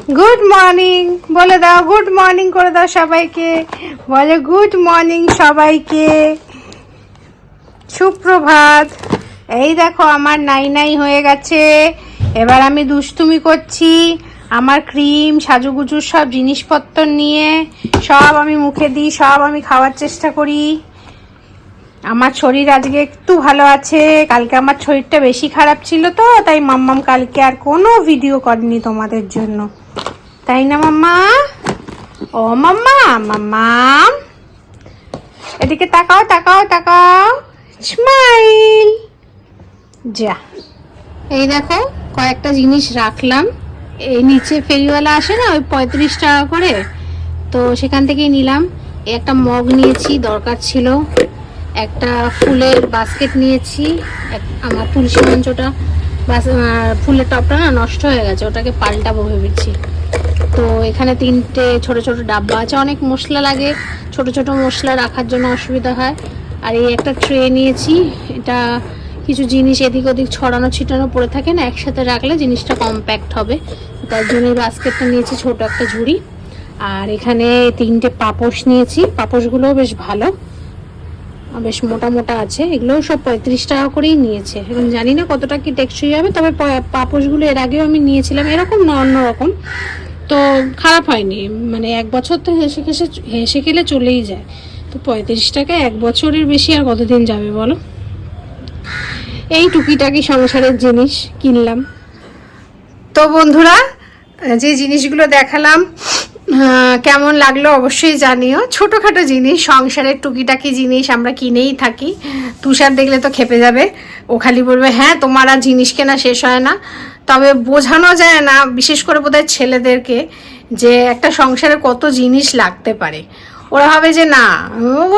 Good morning বলে দাও, good morning করে দাও সবাইকে। বলে গুড মর্নিং সবাইকে, সুপ্রভাত। এই দেখো আমার নাই নাই হয়ে গেছে। এবার আমি দুষ্টুমি করছি, আমার ক্রিম সাজুগুজুর সব জিনিসপত্র নিয়ে সব আমি মুখে দিই, সব আমি খাওয়ার চেষ্টা করি। আমার শরীর আজকে একটু ভালো আছে, কালকে আমার শরীরটা বেশি খারাপ ছিল, তো তাই মাম্মাম কালকে আর কোনো ভিডিও করেনি তোমাদের জন্য, তাই না মাম্মা? ও মাম্মা, মাম্মাম এদিকে তাকাও তাকাও তাকাও, স্মাইল। যা, এই দেখো কয়েকটা জিনিস রাখলাম। এই নিচে ফেরিওয়ালা আসে না, ওই 35 টাকা করে, তো সেখান থেকেই নিলাম। একটা মগ নিয়েছি, দরকার ছিল। একটা ফুলের বাস্কেট নিয়েছি, আমার তুলসী মঞ্চটা ফুলের টপটা না নষ্ট হয়ে গেছে, ওটাকে পাল্টাবো ভেবেছি। তো এখানে 3টে ছোট ছোট ডাব্বা আছে, অনেক মশলা লাগে, ছোট ছোট মশলা রাখার জন্য অসুবিধা হয়। আর এই একটা ট্রে নিয়েছি, এটা কিছু জিনিস এদিক ওদিক ছড়ানো ছিটানো পড়ে থাকে না, একসাথে রাখলে জিনিসটা কম্প্যাক্ট হবে, তার জন্য এই বাস্কেটটা নিয়েছি, ছোট একটা ঝুড়ি। আর এখানে 3টে পাপোশ নিয়েছি, পাপোশগুলোও বেশ ভালো, বেশ মোটা মোটা আছে, এগুলোও সব 35 টাকা করেই নিয়েছে। এখন জানি না কতটা কি টেকসই হবে, তবে পাপোশগুলো এর আগেও আমি নিয়েছিলাম এরকম না অন্যরকম, তো খারাপ হয়নি। মানে 1 বছর তো হেসে খেলে চলেই যায়, তো 35 টাকায় 1 বছরের বেশি আর কতদিন যাবে বলো। এই টুকিটাকি সংসারের জিনিস কিনলাম। তো বন্ধুরা, যে জিনিসগুলো দেখালাম কেমন লাগলো অবশ্যই জানিও। ছোটোখাটো জিনিস, সংসারের টুকিটাকি জিনিস আমরা কিনেই থাকি। তুষার দেখলে তো খেপে যাবে, ও খালি বলবে হ্যাঁ তোমার আর জিনিস কেনা শেষ হয় না। তবে বোঝানো যায় না, বিশেষ করে বোধহয় ছেলেদেরকে, যে একটা সংসারে কত জিনিস লাগতে পারে। ওরা ভাবে যে না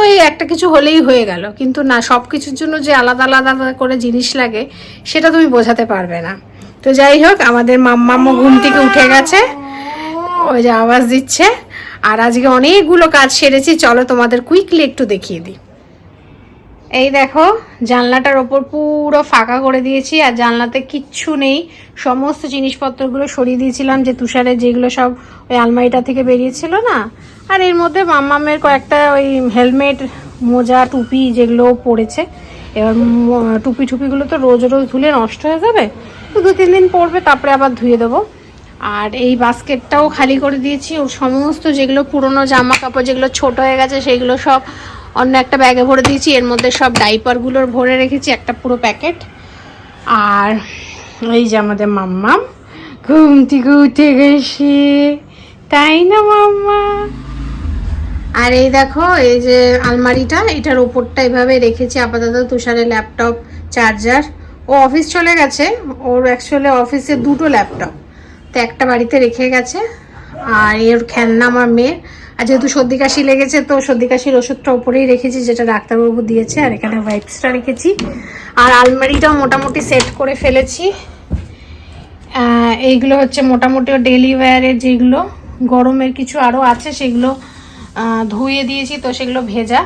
ওই একটা কিছু হলেই হয়ে গেল, কিন্তু না, সব কিছুর জন্য যে আলাদা আলাদা করে জিনিস লাগে সেটা তুমি বোঝাতে পারবে না। তো যাই হোক, আমাদের মাম্মাম্মা ঘুম থেকে উঠে গেছে, ওই যে আওয়াজ দিচ্ছে। আর আজকে অনেকগুলো কাজ সেরেছি, চলো তোমাদের কুইকলি একটু দেখিয়ে দিই। এই দেখো, জানলাটার ওপর পুরো ফাঁকা করে দিয়েছি, আর জানলাতে কিচ্ছু নেই, সমস্ত জিনিসপত্রগুলো সরিয়ে দিয়েছিলাম, যে তুষারের যেগুলো সব ওই আলমারিটা থেকে বেরিয়েছিল না। আর এর মধ্যে মাম্মামের কয়েকটা ওই হেলমেট, মোজা, টুপি যেগুলো পড়েছে। এবার টুপিগুলো তো রোজ রোজ ধুলে নষ্ট হয়ে যাবে, তো 2-3 দিন পরবে, তারপরে আবার ধুয়ে দেবো। আর এই বাস্কেটটাও খালি করে দিয়েছি, ওর সমস্ত যেগুলো পুরনো জামা কাপড় যেগুলো ছোট হয়ে গেছে সেগুলো সব অন্য একটা ব্যাগে ভরে দিয়েছি। এর মধ্যে সব ডাইপারগুলোর ভরে রেখেছি, একটা পুরো প্যাকেট। আর এই যে আমাদের মাম্মাম ঘুম থেকে উঠে গেছে, তাই না মাম্মা? আর এই দেখো, এই যে আলমারিটা, এটার ওপরটা এভাবে রেখেছি আপাতত তুষারের ল্যাপটপ, চার্জার। ও অফিস চলে গেছে, ওর অ্যাকচুয়ালি অফিসে 2টো ল্যাপটপ, তো একটা বাড়িতে রেখে গেছে। আর এর খেলনা আমার মেয়ের, আর যেহেতু সর্দি কাশি লেগেছে, তো সর্দি কাশির ওষুধটা ওপরেই রেখেছি, যেটা ডাক্তারবাবু দিয়েছে। আর এখানে ওয়াইপসটা রেখেছি। আর আলমারিটাও মোটামুটি সেট করে ফেলেছি। এইগুলো হচ্ছে মোটামুটি ডেলি ওয়্যারের, যেগুলো গরমের কিছু আরও আছে সেগুলো ধুয়ে দিয়েছি, তো সেগুলো ভেজা।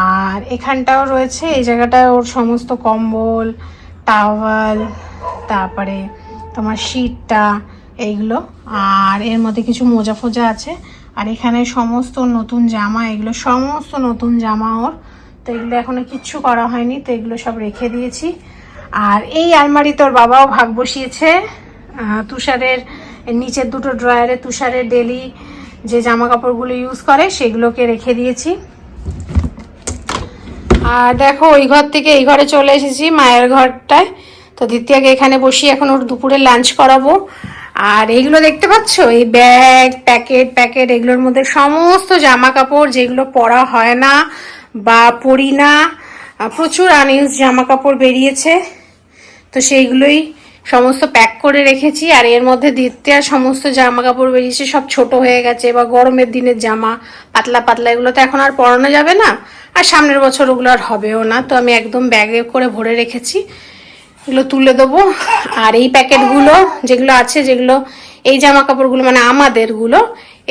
আর এখানটাও রয়েছে, এই জায়গাটায় ওর সমস্ত কম্বল, টাওয়াল, তারপরে তোমার শীটটা, এইগুলো। আর এর মধ্যে কিছু মোজা ফোজা আছে। আর এখানে সমস্ত নতুন জামা, এগুলো সমস্ত নতুন জামা ওর, তো এগুলো এখনো কিচ্ছু করা হয়নি, তো এগুলো সব রেখে দিয়েছি। আর এই আলমারি তোর বাবাও ভাগ বসিয়েছে, তুষারের নিচের 2টো ড্রয়ারে তুষারের ডেলি যে জামা কাপড়গুলো ইউজ করে সেগুলোকে রেখে দিয়েছি। আর দেখো, ওই ঘর থেকে এই ঘরে চলে এসেছি, মায়ের ঘরটায়। তো দ্বিতীয়াকে এখানে বসিয়ে এখন ওর দুপুরে লাঞ্চ করাবো। আর এইগুলো দেখতে পাচ্ছ, এই ব্যাগ, প্যাকেট, এগুলোর মধ্যে সমস্ত জামা কাপড় যেগুলো পরা হয় না বা পরি না, প্রচুর আনইউজ জামা কাপড় বেরিয়েছে, তো সেইগুলোই সমস্ত প্যাক করে রেখেছি। আর এর মধ্যে দ্বিতীয়ার সমস্ত জামা কাপড় বেরিয়েছে, সব ছোট হয়ে গেছে, বা গরমের দিনের জামা পাতলা পাতলা, এগুলো তো এখন আর পরানো যাবে না, আর সামনের বছর ওগুলো আর হবেও না, তো আমি একদম ব্যাগে করে ভরে রেখেছি, এগুলো তুলে দেবো। আর এই প্যাকেটগুলো যেগুলো আছে, যেগুলো এই জামা কাপড়গুলো মানে আমাদেরগুলো,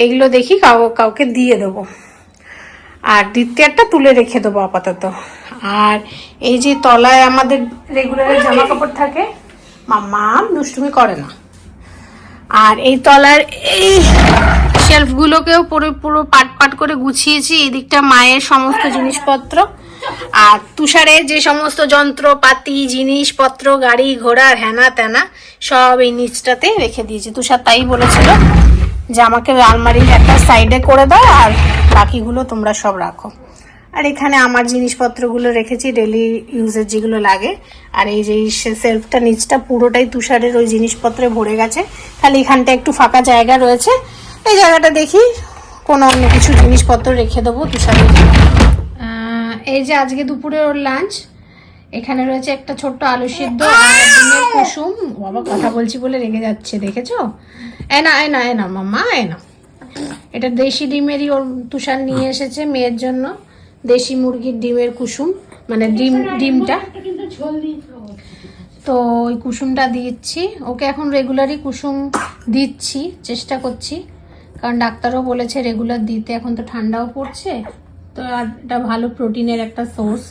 এগুলো দেখি কাউকে দিয়ে দেবো, আর দ্বিতীয়টা তুলে রেখে দেবো আপাতত। আর এই যে তলায় আমাদের রেগুলার জামা কাপড় থাকে, মাম্মা দুষ্টুমি করে না, আর এই তলার এই শেলফগুলোকেও পুরো পুরো পাট পাট করে গুছিয়েছি। এই দিকটা মায়ের সমস্ত জিনিসপত্র, আর তুষারের যে সমস্ত যন্ত্রপাতি জিনিসপত্র গাড়ি ঘোড়ার হ্যানা ত্যানা সব এই নিচটাতে রেখে দিয়েছি। তুষার তাই বলেছিল যে আমাকে আলমারির একটা সাইডে করে দাও আর বাকিগুলো তোমরা সব রাখো। আর এখানে আমার জিনিসপত্রগুলো রেখেছি ডেলি ইউজের যেগুলো লাগে। আর এই যে সেলফটা নিচটা পুরোটাই তুষারের ওই জিনিসপত্রে ভরে গেছে, খালি এখানটা একটু ফাঁকা জায়গা রয়েছে। এই জায়গাটা দেখি কোনো অন্য কিছু জিনিসপত্র রেখে দেবো তুষারের। এই যে আজকে দুপুরে ওর লাঞ্চ, এখানে রয়েছে একটা ছোট্ট আলু সিদ্ধ আর ডিমের কুসুম। বাবা কথা বলছি বলে রেগে যাচ্ছে, দেখেছো? এ না মাম্মা এ না, এটা দেশি ডিমেরই ওর তুষার নিয়ে এসেছে মেয়ের জন্য, দেশি মুরগির ডিমের কুসুম, মানে ডিমটা। তো ওই কুসুমটা দিচ্ছি ওকে, এখন রেগুলারই কুসুম দিচ্ছি, চেষ্টা করছি, কারণ ডাক্তারও বলেছে রেগুলার দিতে। এখন তো ঠান্ডাও পড়ছে, তো এটা ভালো প্রোটিনের একটা সোর্স।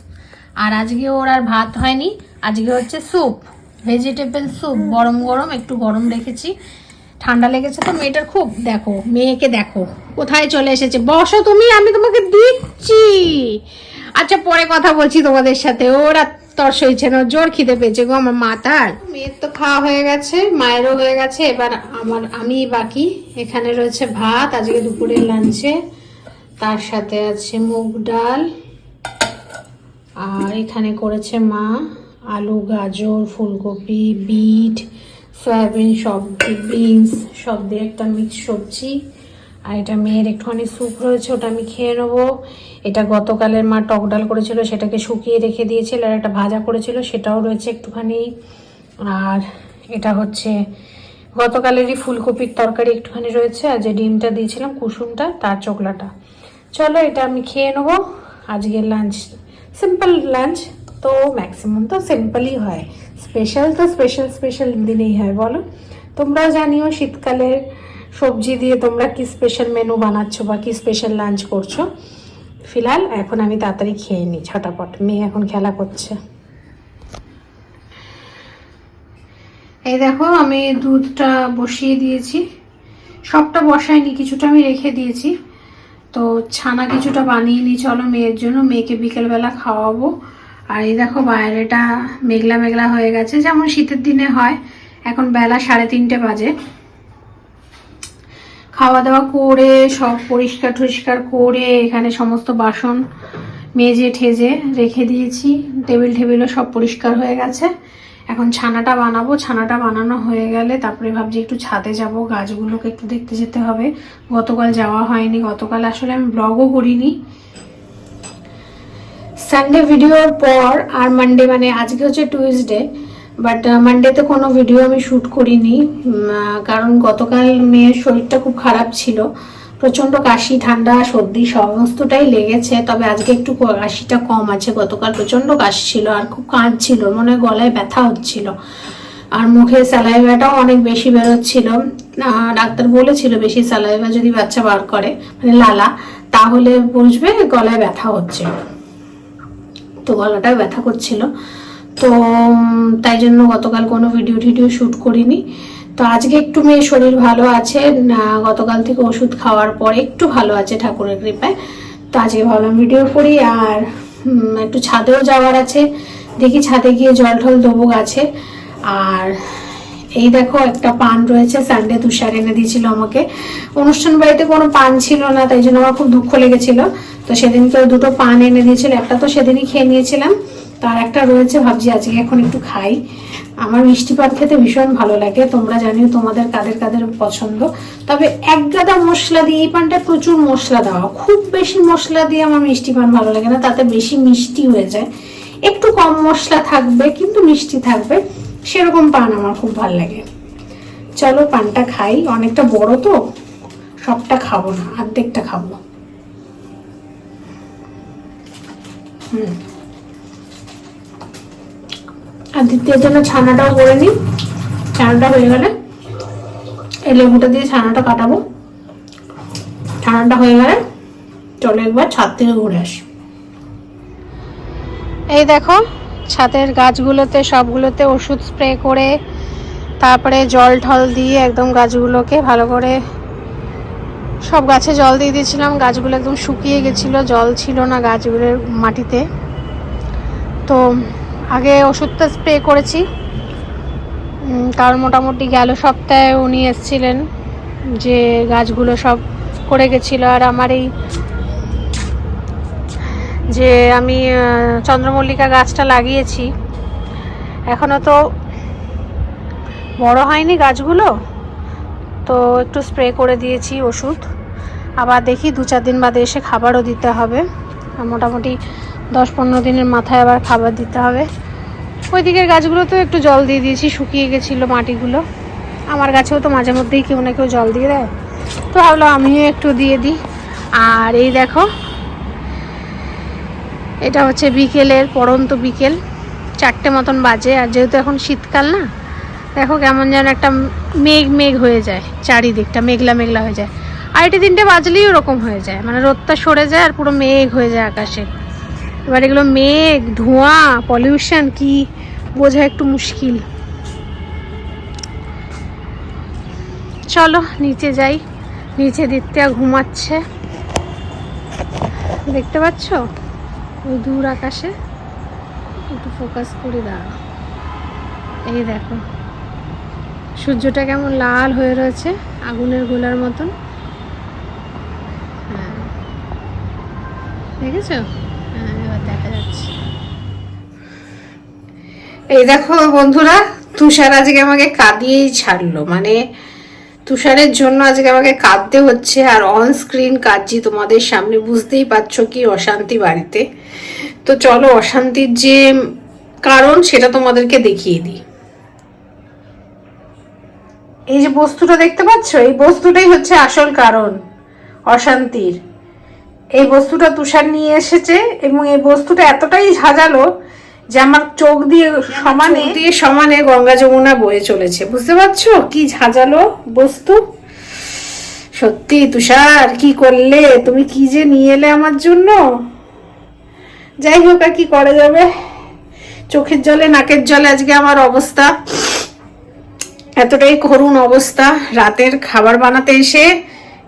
আর আজকে ওর আর ভাত হয়নি, আজকে হচ্ছে স্যুপ, ভেজিটেবল স্যুপ, গরম গরম একটু গরম রেখেছি। ঠান্ডা লেগেছে তো মেয়েটার খুব। দেখো মেয়েকে দেখো কোথায় চলে এসেছে, বসো তুমি, আমি তোমাকে দিচ্ছি। আচ্ছা পরে কথা বলছি তোমাদের সাথে। ওরা তর সইছে না, জোর খিদে পেয়েছে গো আমার মাতার। মেয়ের তো খাওয়া হয়ে গেছে, মায়েরও হয়ে গেছে, এবার আমি বাকি। এখানে রয়েছে ভাত আজকে দুপুরের লাঞ্চে, তার সাথে আছে মুগ ডাল, আর এখানে করেছে মা আলু গাজর ফুলকপি বিট সয়াবিন সব বিনস সব দিয়ে একটা মিক্স সবজি। আর এটা মেয়ের একটুখানি স্যুপ রয়েছে, ওটা আমি খেয়ে নেবো। এটা গতকালের মা টক ডাল করেছিল, সেটাকে শুকিয়ে রেখে দিয়েছিল, আর একটা ভাজা করেছিল সেটাও রয়েছে একটুখানি। আর এটা হচ্ছে গতকালেরই ফুলকপির তরকারি একটুখানি রয়েছে, আর যে ডিমটা দিয়েছিলাম কুসুমটা তার চোকলাটা। চলো এটা আমি খেয়ে নেবো। আজকের লাঞ্চ সিম্পল লাঞ্চ, তো ম্যাক্সিমাম তো সিম্পলই হয়, স্পেশাল তো স্পেশাল দিনেই হয় বলো। তোমরাও জানিও শীতকালের সবজি দিয়ে তোমরা কি স্পেশাল মেনু বানাচ্ছ বা কি স্পেশাল লাঞ্চ করছো। ফিলহাল এখন আমি তাড়াতাড়ি খেয়ে নিই ঝটাপট, মেয়ে এখন খেলা করছে। এই দেখো আমি দুধটা বসিয়ে দিয়েছি, সবটা বসাইনি, কিছুটা আমি রেখে দিয়েছি। তো ছানা কিছুটা বানিয়ে নিই চলো মেয়ের জন্য, মেয়েকে বিকেলবেলা খাওয়াবো। আর এই দেখো বাইরেটা মেঘলা মেঘলা হয়ে গেছে, যেমন শীতের দিনে হয়। এখন বেলা 3:30 বাজে। খাওয়া দাওয়া করে সব পরিষ্কার টরিষ্কার করে এখানে সমস্ত বাসন মেজে ঠেজে রেখে দিয়েছি, টেবিলও সব পরিষ্কার হয়ে গেছে। এখন ছানাটা বানাবো, ছানাটা বানানো হয়ে গেলে তারপরে ভাবছি একটু ছাদে যাব, গাছগুলোকে একটু দেখতে যেতে হবে। গতকাল যাওয়া হয়নি, গতকাল আসলে আমি ব্লগও করিনি। সানডে ভিডিওর পর আর মানডে, মানে আজকে হচ্ছে টিউসডে, বাট মানডেতে কোনো ভিডিও আমি শ্যুট করিনি, কারণ গতকাল মেয়ের শরীরটা খুব খারাপ ছিল, প্রচণ্ড কাশি ঠান্ডা সর্দি সমস্তটাই লেগেছে। তবে আজকে একটু কাশিটা কম আছে, গতকাল প্রচণ্ড কাশি ছিল আর খুব কাঁদছিল, মনে হয় গলায় ব্যথা হচ্ছিল, আর মুখে স্যালাইভাটাও অনেক বেশি বেরোচ্ছিল। ডাক্তার বলেছিল বেশি স্যালাইভা যদি বাচ্চা বার করে, মানে লালা, তাহলে বুঝবে গলায় ব্যথা হচ্ছে। তো গলাটাও ব্যথা করছিল, তো তাই জন্য গতকাল কোনো ভিডিও শ্যুট করিনি। তো আজকে একটু মেয়ের শরীর ভালো আছে, গতকাল থেকে ওষুধ খাওয়ার পর একটু ভালো আছে ঠাকুরের কৃপায়। তো আজকে ভাবলাম ভিডিও করি। আর একটু ছাদেও যাওয়ার আছে, দেখি ছাদে গিয়ে জল ঠল দেবো গাছে। আর এই দেখো একটা পান রয়েছে, সানডে তুষার এনে দিয়েছিল আমাকে। অনুষ্ঠান বাড়িতে কোনো পান ছিল না, তাই জন্য আমার খুব দুঃখ লেগেছিল। তো সেদিনকে 2টো পান এনে দিয়েছিল, একটা তো সেদিনই খেয়ে নিয়েছিলাম, তার একটা রয়েছে, ভাবছি আজকে এখন একটু খাই। আমার মিষ্টি পান খেতে ভীষণ ভালো লাগে, তোমরা জানিও তোমাদের কাদের কাদের পছন্দ। তবে এক গাদা মশলা দিয়ে, এই পানটা প্রচুর মশলা দেওয়া, খুব বেশি মশলা দিয়ে আমার মিষ্টি পান ভালো লাগে না, তাতে বেশি মিষ্টি হয়ে যায়। একটু কম মশলা থাকবে কিন্তু মিষ্টি থাকবে, সেরকম পান আমার খুব ভালো লাগে। চলো পানটা খাই, অনেকটা বড় তো, সবটা খাবো না, অর্ধেকটা খাবো। আর দ্বিতীয় জন্য ছানাটাও করে নিই, ছানাটা হয়ে গেলে এই লেবুটা দিয়ে ছানাটা কাটাবো। ছানাটা হয়ে গেলে চলো একবার ছাদ থেকে ঘুরে আসি। এই দেখো ছাদের গাছগুলোতে সবগুলোতে ওষুধ স্প্রে করে তারপরে জল ঠল দিয়ে একদম গাছগুলোকে ভালো করে, সব গাছে জল দিয়ে দিয়েছিলাম। গাছগুলো একদম শুকিয়ে গেছিলো, জল ছিল না গাছগুলোর মাটিতে। তো আগে ওষুধটা স্প্রে করেছি, কারণ মোটামুটি গেল সপ্তাহে উনি এসেছিলেন, যে গাছগুলো সব করে গেছিলো। আর আমার এই যে আমি চন্দ্রমল্লিকা গাছটা লাগিয়েছি, এখনও তো বড় হয়নি গাছগুলো, তো একটু স্প্রে করে দিয়েছি ওষুধ। আবার দেখি 2-4 দিন বাদে এসে খাবারও দিতে হবে, মোটামুটি 10-15 দিনের মাথায় আবার খাবার দিতে হবে। ওই দিকের গাছগুলো তো একটু জল দিয়ে দিয়েছি, শুকিয়ে গেছিলো মাটিগুলো। আমার গাছেও তো মাঝে মধ্যেই কেউ না কেউ জল দিয়ে দেয়, তো ভাবলাম আমিও একটু দিয়ে দিই। আর এই দেখো, এটা হচ্ছে বিকেলের পড়ন্ত বিকেল, 4টে মতন বাজে। আর যেহেতু এখন শীতকাল না, দেখো কেমন যেন একটা মেঘ মেঘ হয়ে যায়, চারিদিকটা মেঘলা মেঘলা হয়ে যায়। 2:30-3টে বাজলেই ওরকম হয়ে যায়, মানে রোদটা সরে যায় আর পুরো মেঘ হয়ে যায় আকাশে। এবার এগুলো মেঘ, ধোঁয়া, পলিউশন কি বোঝা একটু মুশকিল। চলো নিচে যাই। নিচে দিত্যা ঘুমাচ্ছে, দেখতে পাচ্ছ ওই দূর আকাশে, একটু ফোকাস করে দাঁড়া। এই দেখো সূর্যটা কেমন লাল হয়ে রয়েছে, আগুনের গোলার মতন। হ্যাঁ দেখেছো? হ্যাঁ এবার দেখা যাচ্ছে। এই দেখো বন্ধুরা, তুষার আজকে আমাকে কাঁদিয়েই ছাড়লো, মানে তুষারের জন্য আজকে আমাকে কাঁদতে হচ্ছে। আর অন স্ক্রিন কাঁদছি তোমাদের সামনে, বুঝতেই পারছো কি অশান্তি বাড়িতে। তো চলো অশান্তির যে কারণ সেটা তোমাদেরকে দেখিয়ে দিই। এই যে বস্তুটা দেখতে পাচ্ছ, এই বস্তুটাই হচ্ছে আসল কারণ অশান্তির। এই বস্তুটা তুষার নিয়ে এসেছে, এবং এই বস্তুটা এতটাই ঝাঁঝালো যে আমার চোখ দিয়ে সমানে গঙ্গা যমুনা বয়ে চলেছে। বুঝতে পারছো কি ঝাঁঝালো বস্তু? সত্যি তুষার, কি করলে তুমি, কি যে নিয়ে এলে আমার জন্য। যাই হোক, আর কি করা যাবে, চোখের জলে নাকের জলে আজকে আমার অবস্থা, এতটাই করুণ অবস্থা। রাতের খাবার বানাতে এসে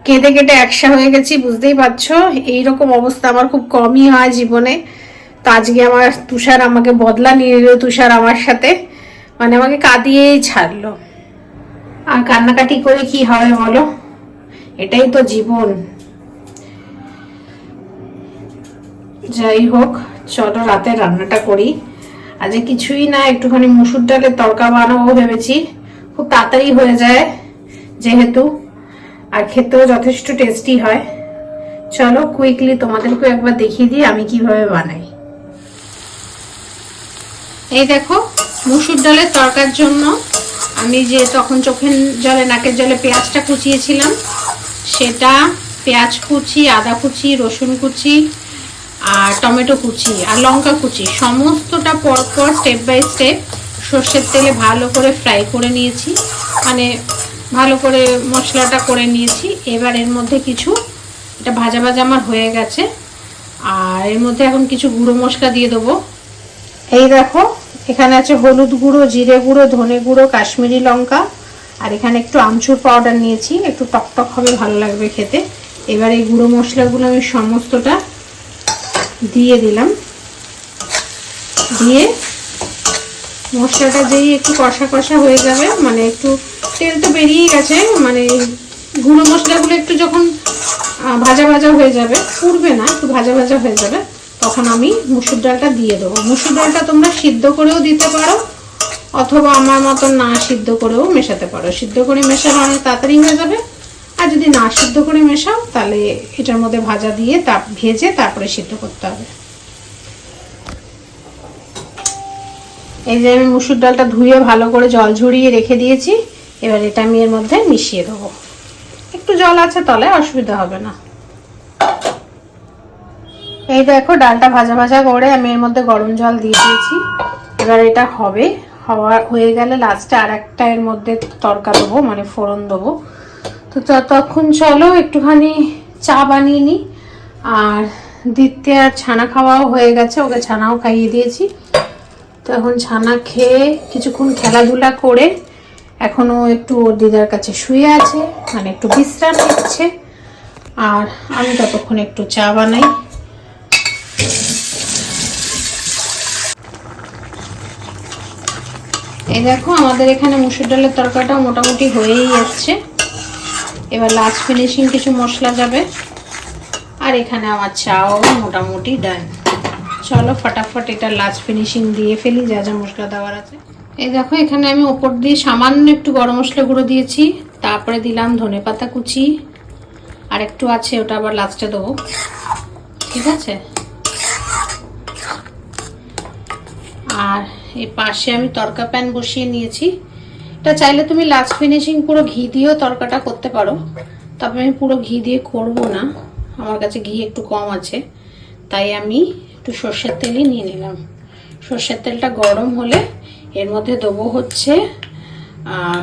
কেঁদে কেটে একসা হয়ে গেছি, বুঝতেই পারছো। এইরকম অবস্থা আমার খুব কমই হয় জীবনে। তো আজকে আমার তুষার আমাকে বদলা নিয়ে নিল, তুষার আমার সাথে মানে আমাকে কাঁদিয়েই ছাড়লো। আর কান্নাকাটি করে কি হবে বলো, এটাই তো জীবন। যাই হোক, চলো রাতে রান্নাটা করি। আজকে কিছুই না, একটুখানি মুসুর ডালের তরকা বানাবো ভেবেছি, খুব তাড়াতাড়ি হয়ে যায় যেহেতু, আর খেতেও যথেষ্ট টেস্টি হয়। চলো কুইকলি তোমাদেরকে একবার দেখিয়ে দিই আমি কিভাবে বানাই। এই দেখো, মুসুর ডালের তরকার জন্য আমি যে তখন চোখের জলে নাকের জলে পেঁয়াজটা কুচিয়েছিলাম, সেটা পেঁয়াজ কুচি, আদা কুচি, রসুন কুচি আর টমেটো কুচি আর লঙ্কা কুচি সমস্তটা পরপর স্টেপ বাই স্টেপ সর্ষের তেলে ভালো করে ফ্রাই করে নিয়েছি, মানে ভালো করে মশলাটা করে নিয়েছি। এবার এর মধ্যে কিছু, এটা ভাজা ভাজা আমার হয়ে গেছে, আর এর মধ্যে এখন কিছু গুঁড়ো মশলা দিয়ে দেবো। এই দেখো, এখানে আছে হলুদ গুঁড়ো, জিরে গুঁড়ো, ধনে গুঁড়ো, কাশ্মীরি লঙ্কা, আর এখানে একটু আমচুর পাউডার নিয়েছি, একটু টকটক হবে, ভালো লাগবে খেতে। এবার এই গুঁড়ো মশলাগুলো আমি সমস্তটা দিয়ে দিলাম, দিয়ে মশলাটা যেই একটু কষা কষা হয়ে যাবে, মানে একটু তেল তো বেরিয়ে গেছে, মানে গুঁড়ো মশলাগুলো একটু যখন ভাজা ভাজা হয়ে যাবে, পুড়বে না, একটু ভাজা ভাজা হয়ে যাবে, তখন আমি মুসুর ডালটা দিয়ে দেবো। মুসুর ডালটা তোমরা সিদ্ধ করেও দিতে পারো, অথবা আমার মতন না সিদ্ধ করেও মেশাতে পারো। সিদ্ধ করে মেশালে অনেক তাড়াতাড়ি হয়ে যাবে, আর যদি না সিদ্ধ করে মেশাও তাহলে এটার মধ্যে ভাজা দিয়ে ভেজে তারপরে সিদ্ধ করতে হবে। এই যে আমি মুসুর ডালটা ধুয়ে ভালো করে জল ঝরিয়ে রেখে দিয়েছি, এবার এটা আমি এর মধ্যে মিশিয়ে দেবো। একটু জল আছে তলায়, অসুবিধা হবে না। এই দেখো, ডালটা ভাজা ভাজা করে আমি এর মধ্যে গরম জল দিয়ে দিয়েছি। এবার এটা হয়ে গেলে লাস্টে আর একটা এর মধ্যে তরকা দেবো, মানে ফোড়ন দেবো। তো ততক্ষণ চলো একটুখানি চা বানিয়ে নিই। আর দিতে আর ছানা খাওয়াও হয়ে গেছে, ওকে ছানাও খাইয়ে দিয়েছি। তো এখন ছানা খেয়ে কিছুক্ষণ খেলাধুলা করে এখনো একটু ওর দিদার কাছে শুয়ে আছে, মানে একটু বিশ্রাম নিচ্ছে। আর আমি ততক্ষণ একটু চা বানাই। এই দেখো আমাদের এখানে মুসুর ডালের তরকারিটা মোটামুটি হয়েই যাচ্ছে। এবার লাস্ট ফিনিশিং কিছু মশলা যাবে, আর এখানে আমার চাও মোটামুটি ডান। চলো ফটাফট এটা লাস্ট ফিনিশিং দিয়ে ফেলি, যা যা মশলা দেওয়ার আছে। এই দেখো এখানে আমি ওপর দিয়ে সামান্য একটু গরম মশলা গুঁড়ো দিয়েছি, তারপরে দিলাম ধনেপাতা কুচি, আর একটু আছে ওটা আবার লাস্টে দেবো, ঠিক আছে। আর এই পাশে আমি তরকা প্যান বসিয়ে নিয়েছি। এটা চাইলে তুমি লাস্ট ফিনিশিং পুরো ঘি দিয়েও তরকাটা করতে পারো, তবে আমি পুরো ঘি দিয়ে করব না, আমার কাছে ঘি একটু কম আছে, তাই আমি একটু সর্ষের তেলই নিয়ে নিলাম। সর্ষের তেলটা গরম হলে এর মধ্যে দেবো হচ্ছে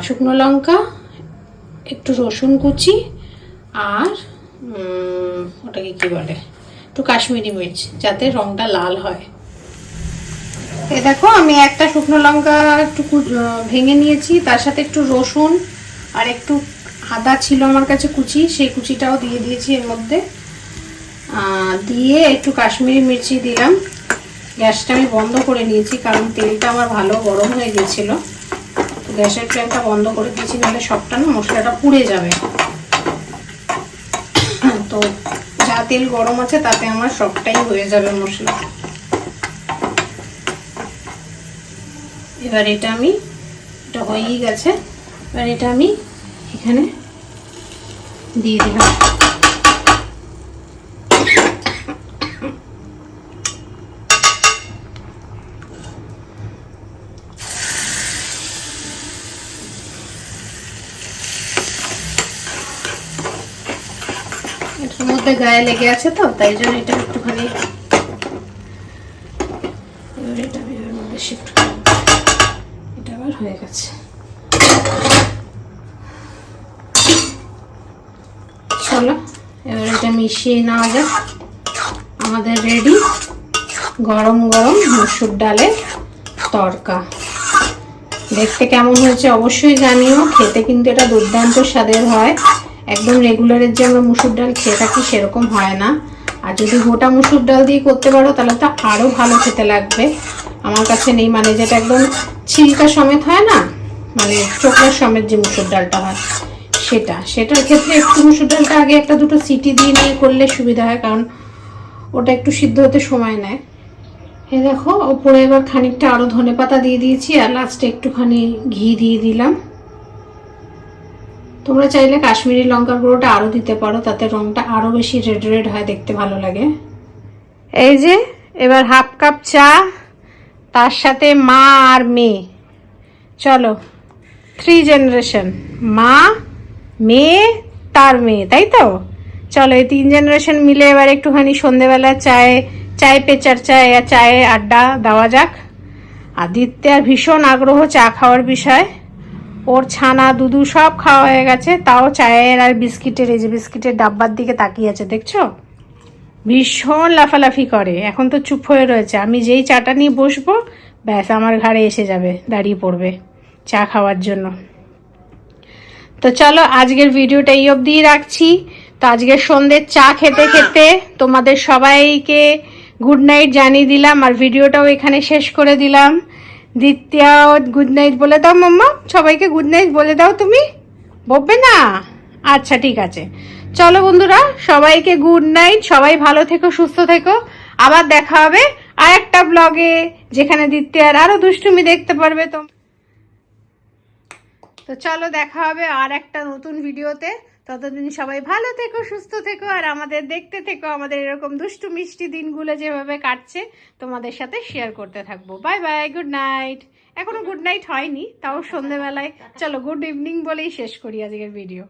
শুকনো লঙ্কা, একটু রসুন কুচি, আর ওটাকে কি বলে, একটু কাশ্মীরি মির্চ, যাতে রংটা লাল হয়। এই দেখো আমি একটা শুকনো লঙ্কা একটু ভেঙে নিয়েছি, তার সাথে একটু রসুন আর একটু আদা ছিল আমার কাছে কুচি, সেই কুচিটাও দিয়ে দিয়েছি এর মধ্যে। দিয়ে একটু কাশ্মীরি মির্চি দিলাম। গ্যাসটা আমি বন্ধ করে নিয়েছি, কারণ তেলটা আমার ভালো গরম হয়ে গেছিলো। গ্যাসের ফ্লেমটা বন্ধ করে দিয়েছি, নাহলে সবটা না মশলাটা পুড়ে যাবে। তো যা তেল গরম আছে তাতে আমার সবটাই হয়ে যাবে মশলা। এবার এটা হয়েই গেছে, এবার এটা আমি এখানে দিয়ে দিলাম। এটার মধ্যে গায়ে লেগে আছে তো, তাই জন্য এটা একটুখানি এটা আমি এর মধ্যে শিফট করব। এটা আবার হয়ে গেছে। চলো এবার এটা মিশিয়ে নেওয়া যাক। আমাদের রেডি গরম গরম মসুর ডালের তরকা। দেখতে কেমন হয়েছে অবশ্যই জানিও, খেতে কিন্তু এটা দুর্দান্ত স্বাদের হয়। একদম রেগুলারের যে আমরা মুসুর ডাল খেয়ে থাকি সেরকম হয় না। আর যদি গোটা মুসুর ডাল দিয়ে করতে পারো তাহলে তো আরও ভালো খেতে লাগবে। আমার কাছে নেই, মানে যেটা একদম ছিলকা সমেত হয় না, মানে চোখলার সমেত যে মুসুর ডালটা হয় সেটার ক্ষেত্রে একটু মুসুর ডালটা আগে একটা দুটো সিটি দিয়ে নিয়ে করলে সুবিধা হয়, কারণ ওটা একটু সিদ্ধ হতে সময় নেয়। এই দেখো ওপরে এবার খানিকটা আরও ধনেপাতা দিয়ে দিয়েছি, আর লাস্টে একটুখানি ঘি দিয়ে দিলাম। তোমরা চাইলে কাশ্মীরি লঙ্কার গুঁড়োটা আরও দিতে পারো, তাতে রংটা আরও বেশি রেড রেড হয়, দেখতে ভালো লাগে। এই যে এবার হাফ কাপ চা, তার সাথে মা আর মেয়ে, চলো 3 জেনারেশন, মা মেয়ে তার মেয়ে, তাই তো। চলো এই 3 জেনারেশন মিলে এবার একটুখানি সন্ধেবেলা চায় পেচার চায় আর চায়ে আড্ডা দেওয়া যাক। আদিত্যের ভীষণ আগ্রহ চা খাওয়ার বিষয়, ওর ছানা দুধু সব খাওয়া হয়ে গেছে, তাও চায়ের আর বিস্কিটের, এই যে বিস্কিটের ডাব্বার দিকে তাকিয়ে আছে দেখছো, ভীষণ লাফালাফি করে। এখন তো চুপ হয়ে রয়েছে, আমি যেই চাটা নিয়ে বসবো ব্যাস আমার ঘাড়ে এসে যাবে, দাঁড়িয়ে পড়বে চা খাওয়ার জন্য। তো চলো আজকের ভিডিওটা এই অবধিই রাখছি। তো আজকের সন্ধ্যের চা খেতে খেতে তোমাদের সবাইকে গুড নাইট জানিয়ে দিলাম, আর ভিডিওটাও এখানে শেষ করে দিলাম। দ্বিতীয় গুড নাইট বলে দাও মাম্মা, সবাইকে গুড নাইট বলে দাও। তুমি বলবে না? আচ্ছা ঠিক আছে। চলো বন্ধুরা, সবাইকে গুড নাইট, সবাই ভালো থেকো, সুস্থ থেকো। আবার দেখা হবে আর একটা ব্লগে, যেখানে দ্বিতীয়ার আরো দুষ্টুমি দেখতে পারবে তো চলো দেখা হবে আর একটা নতুন ভিডিওতে। ততদিন সবাই ভালো থেকো, সুস্থ থেকো, আর আমাদের দেখতে থেকো, আমাদের এরকম দুষ্টু মিষ্টি দিনগুলো যেভাবে কাটছে তোমাদের সাথে শেয়ার করতে থাকবো। Bye bye, good night. এখনো গুড নাইট হয়নি, তাও সন্ধেবেলায় চলো গুড ইভিনিং বলেই শেষ করি আজকের ভিডিও।